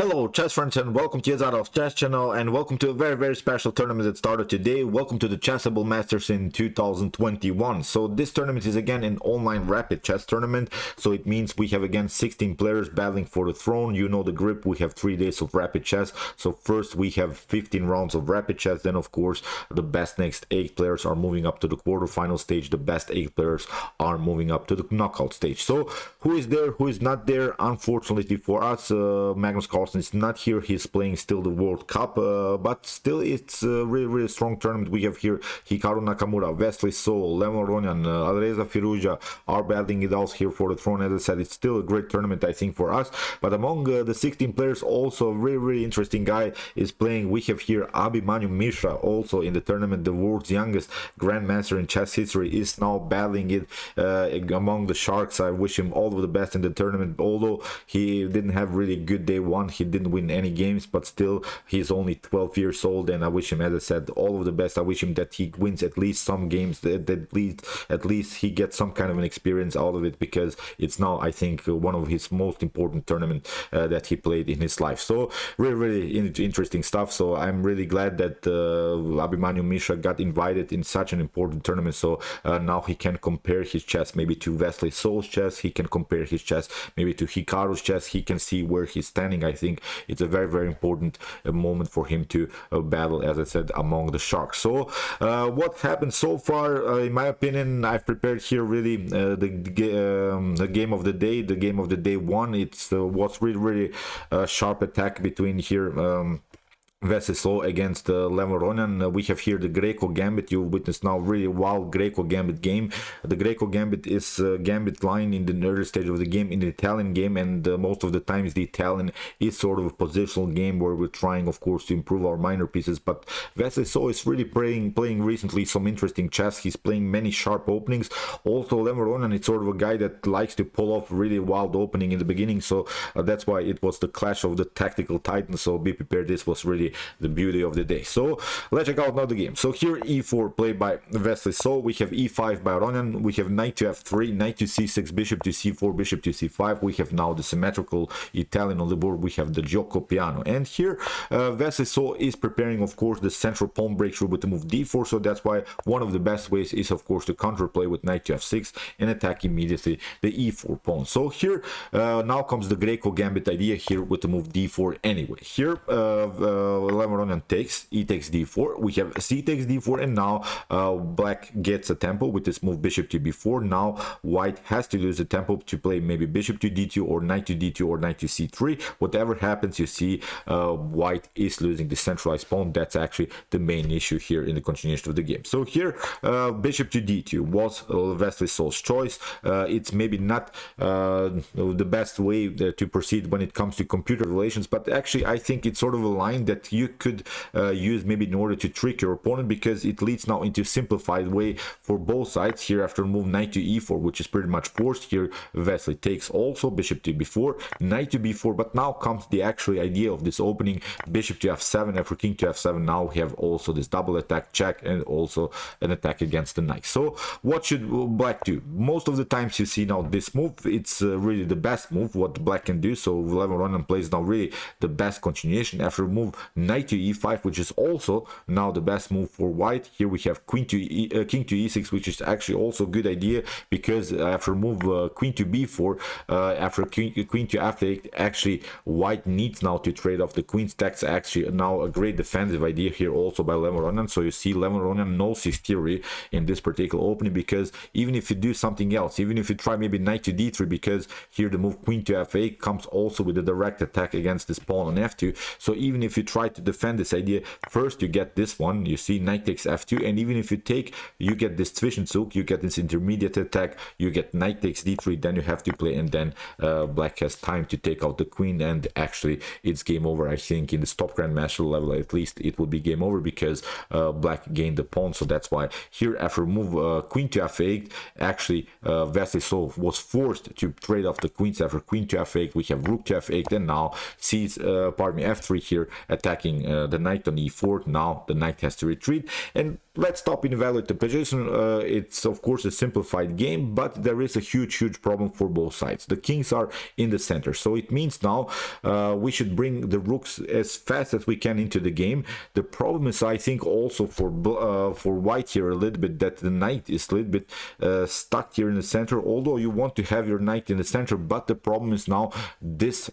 Hello chess friends, and welcome to Yazadov's chess channel, and welcome to a very special tournament that started today. Welcome to the Chessable Masters in 2021. So this tournament is again an online rapid chess tournament, so it means we have again 16 players battling for the throne. You know the grip. We have 3 days of rapid chess. So first we have 15 rounds of rapid chess, then of course the best next 8 players are moving up to the quarterfinal stage. The best 8 players are moving up to the knockout stage. So who is there, who is not there? Unfortunately for us, Magnus Carlsen is not here. He's playing still the World Cup, but still it's a really strong tournament. We have here Hikaru Nakamura, Wesley, Levon Aronian, Alireza Firouzja are battling it out here for the throne. As I said, it's still a great tournament, I think, for us. But among the 16 players, also a really interesting guy is playing. We have here Abhimanyu Mishra, also in the tournament, the world's youngest grandmaster in chess history, is now battling it among the Sharks. I wish him all of the best in the tournament, although he didn't have really good day one. He didn't win any games, but still he's only 12 years old, and I wish him, as I said, all of the best. I wish him that he wins at least some games, that at least he gets some kind of an experience out of it, because it's now, I think, one of his most important tournaments that he played in his life. So really interesting stuff. So I'm really glad that Abhimanyu Mishra got invited in such an important tournament. So now he can compare his chess maybe to Wesley So's chess. He can compare his chess maybe to Hikaru's chess. He can see where he's standing. I think it's a very important moment for him to battle, as I said, among the Sharks. So what happened so far, in my opinion, I've prepared here really the game of the day. The game of the day one, it's was really sharp attack between here Wesley against Levon Aronian. We have here the GRECO GAMBIT. You witness now really wild GRECO GAMBIT game. The GRECO GAMBIT is Gambit line in the early stage of the game, in the Italian game, and most of the times the Italian is sort of a positional game where we're trying, of course, to improve our minor pieces. But Wesley is really playing recently some interesting chess. He's playing many sharp openings. Also, Levon Aronian is sort of a guy that likes to pull off really wild opening in the beginning, so that's why it was the clash of the tactical titans. So be prepared, this was really the beauty of the day. So let's check out now the game. So here e4 played by Wesley. So we have e5 by Aronian. We have knight to f3, knight to c6, bishop to c4, bishop to c5. We have now the symmetrical Italian on the board. We have the gioco piano, and here Wesley is preparing, of course, the central pawn breakthrough with the move d4. So that's why one of the best ways is, of course, to counterplay with knight to f6 and attack immediately the e4 pawn. So here now comes the GRECO GAMBIT idea here with the move d4 anyway. Here Levon Aronian takes, e takes d4, we have c takes d4, and now black gets a tempo with this move bishop to b4. Now white has to lose a tempo to play maybe bishop to d2 or knight to d2 or knight to c3. Whatever happens, you see white is losing the centralized pawn. That's actually the main issue here in the continuation of the game. So here bishop to d2 was Wesley choice. It's maybe not the best way to proceed when it comes to computer relations, but actually I think it's sort of a line that you could use maybe in order to trick your opponent, because it leads now into simplified way for both sides. Here after move knight to e4, which is pretty much forced, here Wesley takes also bishop to b4, knight to b4, but now comes the actual idea of this opening bishop to f7 after king to f7. Now we have also this double attack check and also an attack against the knight. So what should black do? Most of the times you see now this move, it's really the best move what black can do. So Levon Aronian plays now really the best continuation after move knight to e5, which is also now the best move for white. Here we have king to e6, which is actually also a good idea, because after move queen to b4, after queen to f8, actually white needs now to trade off the queens. That's actually now a great defensive idea here also by Levon Aronian. So you see Levon Aronian knows his theory in this particular opening, because even if you do something else, even if you try maybe knight to d3, because here the move queen to f8 comes also with a direct attack against this pawn on f2. So even if you try to defend this idea, first you get this one, you see knight takes f2, and even if you take, you get this Zwischenzug, you get this intermediate attack, you get knight takes d3, then you have to play, and then black has time to take out the queen, and actually it's game over. I think in the top grandmaster level at least it would be game over, because black gained the pawn. So that's why here after move queen to f8, actually Wesley was forced to trade off the queens. After queen to f8 we have rook to f8, and now sees f3 here attack attacking the knight on e4. Now the knight has to retreat, and let's stop and evaluate the position. It's of course a simplified game, but there is a huge problem for both sides. The kings are in the center, so it means now we should bring the rooks as fast as we can into the game. The problem is, I think, also for white here a little bit, that the knight is a little bit stuck here in the center, although you want to have your knight in the center. But the problem is now this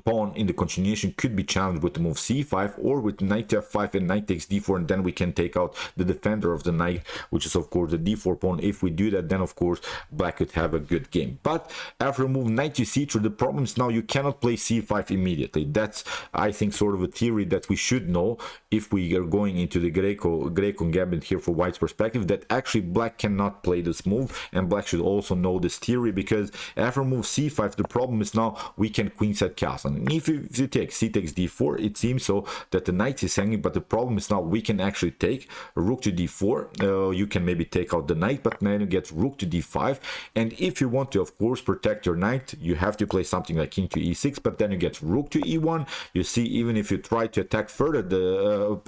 pawn in the continuation could be challenged with the move c5 or with knight f5 and knight takes d4, and then we can take out the defender of the knight, which is of course the d4 pawn. If we do that, then of course black could have a good game. But after move knight to c3, the problem is now you cannot play c5 immediately. That's, I think, sort of a theory that we should know if we are going into the Greco gambit here for white's perspective, that actually black cannot play this move, and black should also know this theory, because after move c5, the problem is now we can queenside castle. And if you take c takes d4, it seems so that the knight is hanging, but the problem is now we can actually take rook to d4. You can maybe take out the knight, but then you get rook to d5, and if you want to of course protect your knight, you have to play something like king to e6, but then you get rook to e1. You see, even if you try to attack further the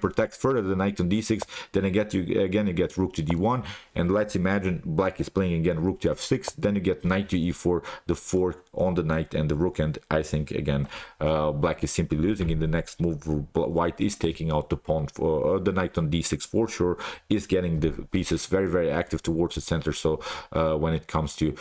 protect further the knight on d6, then you get rook to d1, and let's imagine black is playing again rook to f6, then you get knight to e4, the fork on the knight and the rook, and I think again black is simply losing. In the next move, white is taking out the pawn for the knight on d6 for sure, is getting the pieces very active towards the center. So when it comes to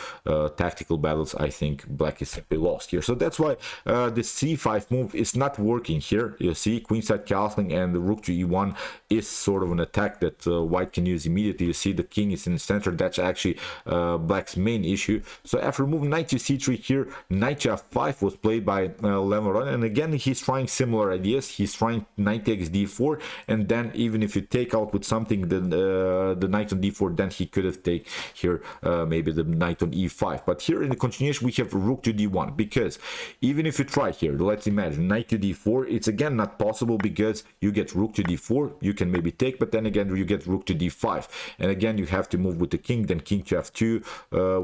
tactical battles, I think black is simply lost here. So that's why the c5 move is not working here. You see, queenside castling and the rook to e1 is sort of an attack that white can use immediately. You see the king is in the center. That's actually black's main issue. So after moving knight to c3 here, knight to f5 was played by Levon Aronian, and again he's trying similar ideas. He's trying knight takes d4, and then even if you take out with something the knight on d4, then he could have taken here maybe the knight on e5. But here in the continuation we have rook to d1, because even if you try here, let's imagine knight to d4, it's again not possible, because you get rook to d4, you can maybe take, but then again you get rook to d5, and again you have to move with the king, then king to f2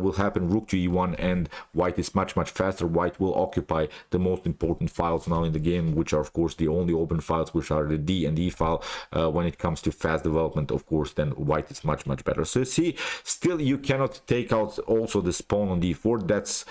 will happen, rook to e1, and white is much faster. White will occupy the most important files now in the game, which are of course the only open files, which are the d and e file. When it comes to fast development, of course, then white is much better. So you see, still you cannot take out also this pawn on d4. That's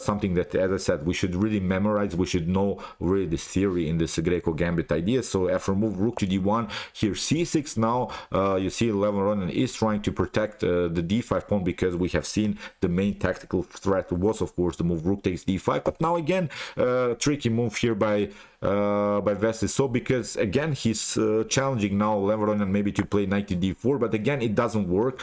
something that, as I said, we should really memorize. We should know really this theory in this Greco gambit idea. So after move rook to d1, here c6, now you see Levon Aronian is trying to protect the d5 pawn, because we have seen the main tactical threat was of course the move rook takes d5. But now again tricky move here by Wesley. So because again he's challenging now Levon Aronian maybe to play knight to d4, but again it doesn't work.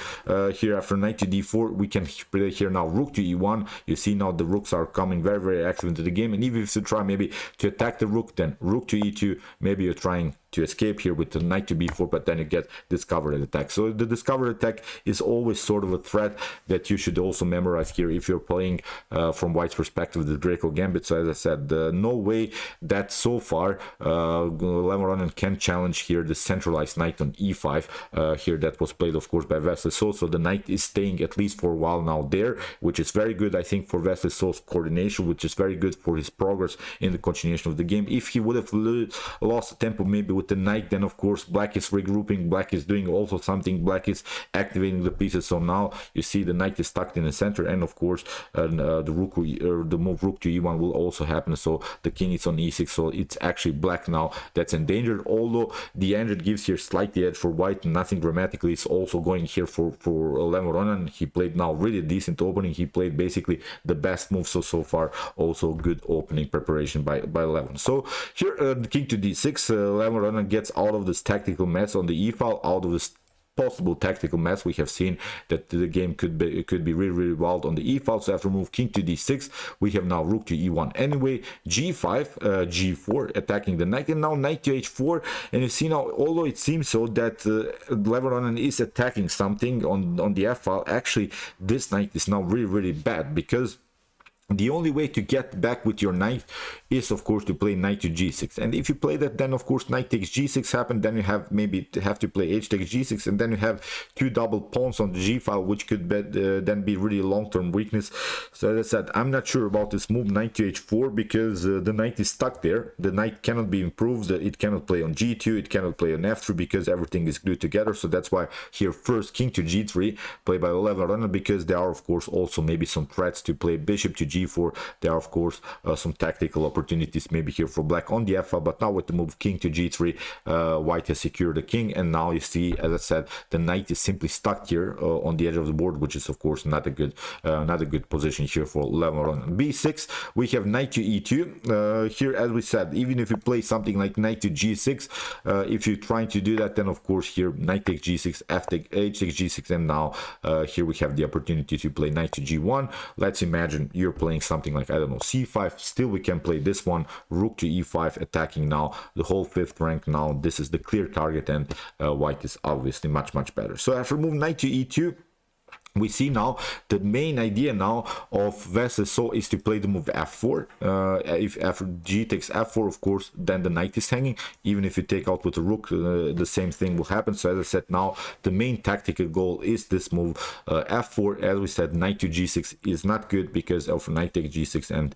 Here after knight to d4 we can play here now rook to e1. You see now the rooks are coming very active into the game, and even if you try maybe to attack the rook, then rook to e2, maybe you're trying to escape here with the knight to b4, but then you get discovered attack. So the discovered attack is always sort of a threat that you should also memorize here if you're playing from white's perspective the Greco gambit. So as I said, no way that so far Levon Aronian can challenge here the centralized knight on e5 here that was played of course by Wesley. So the knight is staying at least for a while now there, which is very good I think for Wesley So's coordination, which is very good for his progress in the continuation of the game. If he would have lost the tempo maybe with the knight, then of course black is regrouping, black is doing also something, black is activating the pieces. So now you see the knight is stuck in the center, and of course the move rook to e1 will also happen. So the king is on e6, so it's actually black now that's endangered, although the engine gives here slightly edge for white, nothing dramatically. It's also going here for Levon Aronian. He played now really decent opening. He played basically the best move so far. Also good opening preparation by Levon. So here the king to d6, Levon Aronian gets out of this tactical mess on the e file, out of this possible tactical mess. We have seen that the game could be really wild on the e file. So after move king to d6, we have now rook to e1 anyway, g5, g4 attacking the knight, and now knight to h4. And you see now, although it seems so that Levon Aronian is attacking something on the f file, actually this knight is now really bad, because the only way to get back with your knight is of course to play knight to g6, and if you play that, then of course knight takes g6 happen, then you have maybe have to play h takes g6, and then you have two double pawns on the g file, which could then be really long-term weakness. So as I said, I'm not sure about this move knight to h4, because the knight is stuck there. The knight cannot be improved, it cannot play on g2, it cannot play on f3, because everything is glued together. So that's why here first king to g3 played by Levon Aronian, because there are of course also maybe some threats to play bishop to g4. There are of course some tactical opportunities maybe here for black on the f file, but now with the move king to g3, white has secured the king, and now you see, as I said, the knight is simply stuck here on the edge of the board, which is of course not a good position here for Levon Aronian. b6, we have knight to e2. Here, as we said, even if you play something like knight to g6, if you're trying to do that, then of course here knight takes g6, f takes h takes g6, and now here we have the opportunity to play knight to g1. Let's imagine you're playing something like, I don't know, c5. Still we can play this one, rook to e5, attacking now the whole 5th rank. Now this is the clear target, and white is obviously much better. So after move knight to e2, we see now the main idea now of Wesley is to play the move f4. If g takes f4, of course, then the knight is hanging. Even if you take out with the rook, the same thing will happen. So as I said, now the main tactical goal is this move f4. As we said, knight to g6 is not good because of knight takes g6, and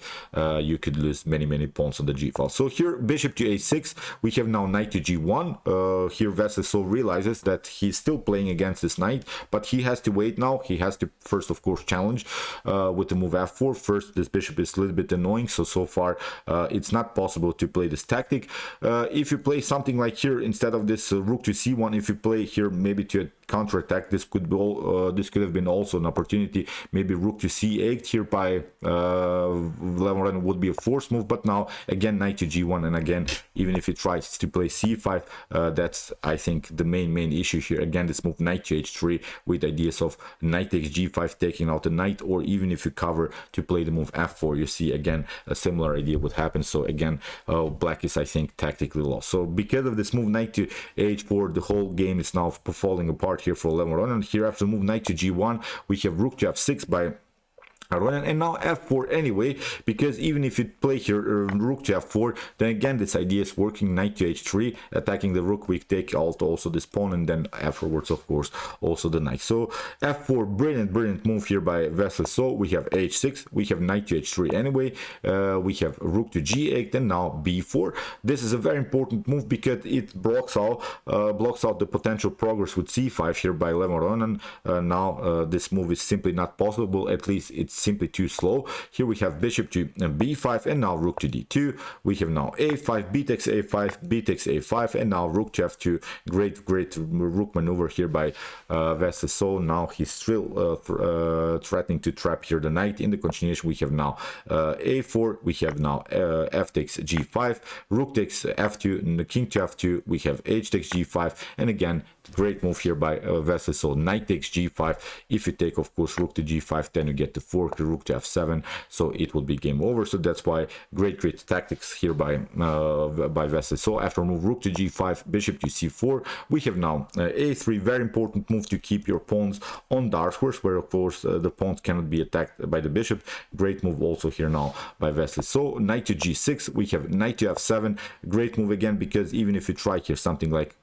you could lose many pawns on the g file. So here bishop to a6, we have now knight to g1. Here Wesley realizes that he's still playing against this knight, but he has to wait now. He has to first of course challenge with the move f4. First, this bishop is a little bit annoying, so far it's not possible to play this tactic. If you play something like here, instead of this rook to c1, if you play here maybe to counterattack, this could have been also an opportunity. Maybe rook to c8 here by Levon Aronian would be a forced move, but now again knight to g1, and again even if he tries to play c5, that's I think the main issue here. Again, this move knight to h3 with ideas of knight takes g5 taking out the knight, or even if you cover to play the move f4, you see again a similar idea would happen. So again, black is I think tactically lost. So because of this move knight to h4, the whole game is now falling apart here for Levon Aronian. Here after move knight to g1, we have rook to f6 by Aronian, and now f4 anyway, because even if you play here rook to f4, then again this idea is working. Knight to h3, attacking the rook, we take out also this pawn, and then afterwards of course also the knight. So f4, brilliant move here by Wesley. So we have h6, we have knight to h3 anyway, we have rook to g8, and now b4. This is a very important move because it blocks out the potential progress with c5 here by Levon Aronian. Now this move is simply not possible, at least it's simply too slow. Here we have bishop to b5, and now rook to d2. We have now a5, b takes a5, b takes a5, and now rook to f2. Great rook maneuver here by Wesley. So now he's still threatening to trap here the knight. In the continuation, we have now a4, we have now f takes g5, rook takes f2, and the king to f2, we have h takes g5, and again great move here by Wesley. So knight takes g5. If you take of course rook to g5, then you get the fork, rook to f7, so it will be game over. So that's why great tactics here by Wesley. So after move rook to g5, bishop to c4, we have now a3, very important move to keep your pawns on dark squares, where of course the pawns cannot be attacked by the bishop. Great move also here now by Wesley. So knight to g6, we have knight to f7. Great move again, because even if you try here something like,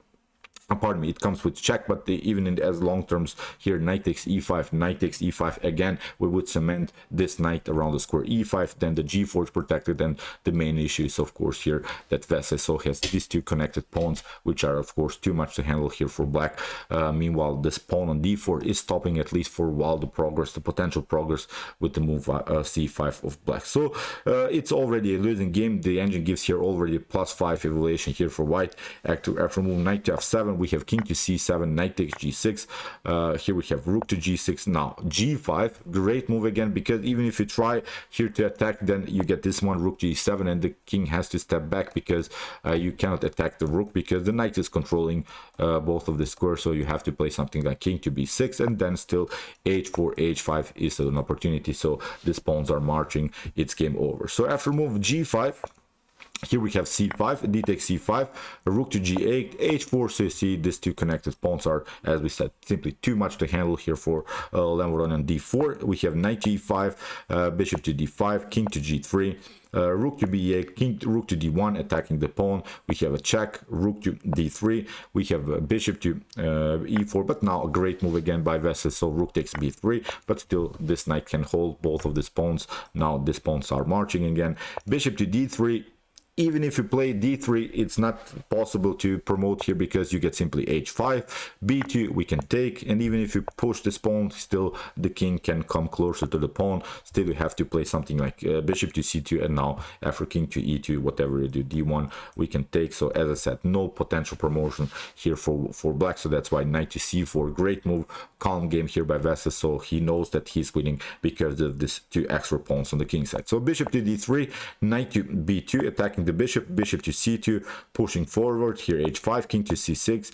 pardon me, it comes with check, but even as long terms here, knight takes e5, knight takes e5, again we would cement this knight around the square e5, then the g4 is protected, and the main issue is of course here that Wesley has these two connected pawns, which are of course too much to handle here for black. Meanwhile, this pawn on d4 is stopping, at least for a while, the potential progress with the move c5 of black. So it's already a losing game. The engine gives here already +5 evaluation here for white. After move knight to f7, we have king to c7, knight takes g6. Here we have rook to g6. Now g5, great move again, because even if you try here to attack, then you get this one, rook to e7, and the king has to step back, because you cannot attack the rook because the knight is controlling both of the squares. So you have to play something like king to b6, and then still h4, h5 is an opportunity. So these pawns are marching, it's game over. So after move g5, Here we have c5, d takes c5, rook to g8, h4. So you see these two connected pawns are, as we said, simply too much to handle here for Levon Aronian d4. We have knight g5, bishop to d5, king to g3, rook to b8, rook to d1, attacking the pawn. We have a check, rook to d3. We have a bishop to e4, but now a great move again by Wesley. So rook takes b3, but still this knight can hold both of these pawns. Now these pawns are marching again. Bishop to d3. Even if you play d3, it's not possible to promote here because you get simply h5, b2 we can take, and even if you push this pawn, still the king can come closer to the pawn. Still you have to play something like bishop to c2, and now after king to e2, whatever you do, d1 we can take. So as I said, no potential promotion here for black. So that's why knight to c4, great move, calm game here by Wesley. So he knows that he's winning because of these two extra pawns on the king side. So bishop to d3, knight to b2, attacking the bishop to c2, pushing forward. Here h5, king to c6.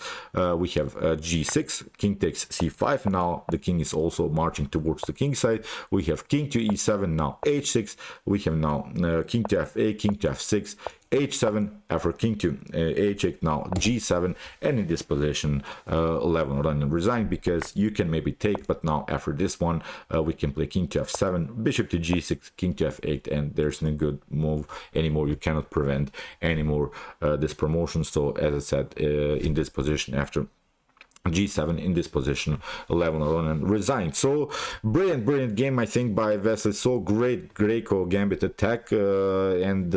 We have g6, king takes c5. Now the king is also marching towards the king side. We have king to e7, now h6. We have now king to f8, king to f6, h7, after king to h8, now g7. And in this position Levon Aronian resigned because you can maybe take, but now after this one we can play king to f7, bishop to g6, king to f8, and there's no good move anymore. You cannot prevent anymore this promotion. So as I said, in this position, after g7, in this position Levon Aronian resigned. So brilliant game, I think, by Wesley. So great GRECO gambit attack, and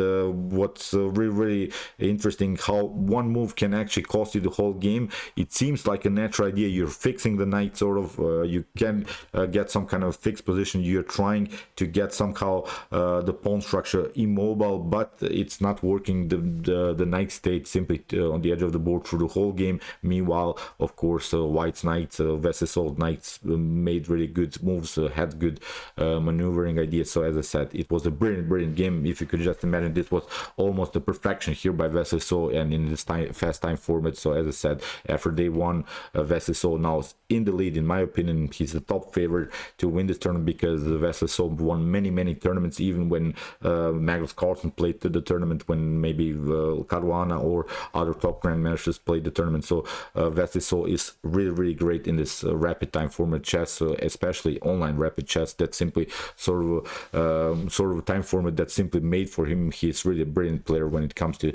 what's really interesting, how one move can actually cost you the whole game. It seems like a natural idea. You're fixing the knight, sort of, you can get some kind of fixed position. You're trying to get somehow the pawn structure immobile, but it's not working. The knight stayed simply on the edge of the board through the whole game. Meanwhile, of course, White's knights, Wesley's old knights made really good moves, had good maneuvering ideas. So as I said, it was a brilliant game. If you could just imagine, this was almost the perfection here by Wesley. So, and in this fast time format. So as I said, after day one, Wesley So now is in the lead. In my opinion, he's the top favorite to win this tournament because Wesley So won many tournaments, even when Magnus Carlsen played the tournament, when maybe Caruana or other top grandmasters played the tournament. So Wesley So is really great in this rapid time format chess, especially online rapid chess. That simply sort of a time format that's simply made for him. He's really a brilliant player when it comes to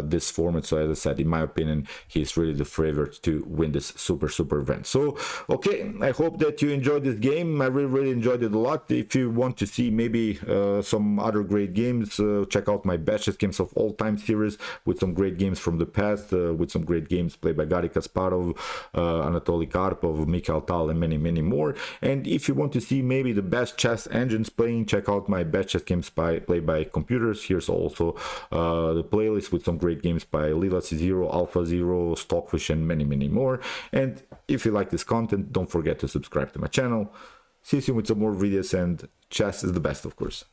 this format. So as I said, in my opinion, he's really the favorite to win this super event. So okay, I hope that you enjoyed this game. I really enjoyed it a lot. If you want to see maybe some other great games, check out my best chess games of all time series with some great games from the past, with some great games played by Garry Kasparov, Anatoly Karpov, Mikhail Tal, and many more. And if you want to see maybe the best chess engines playing, check out my best chess games played by computers. Here's also the playlist with some great games by Lila C0, Alpha Zero, Stockfish, and many more. And if you like this content, don't forget to subscribe to my channel. See you soon with some more videos, and chess is the best, of course.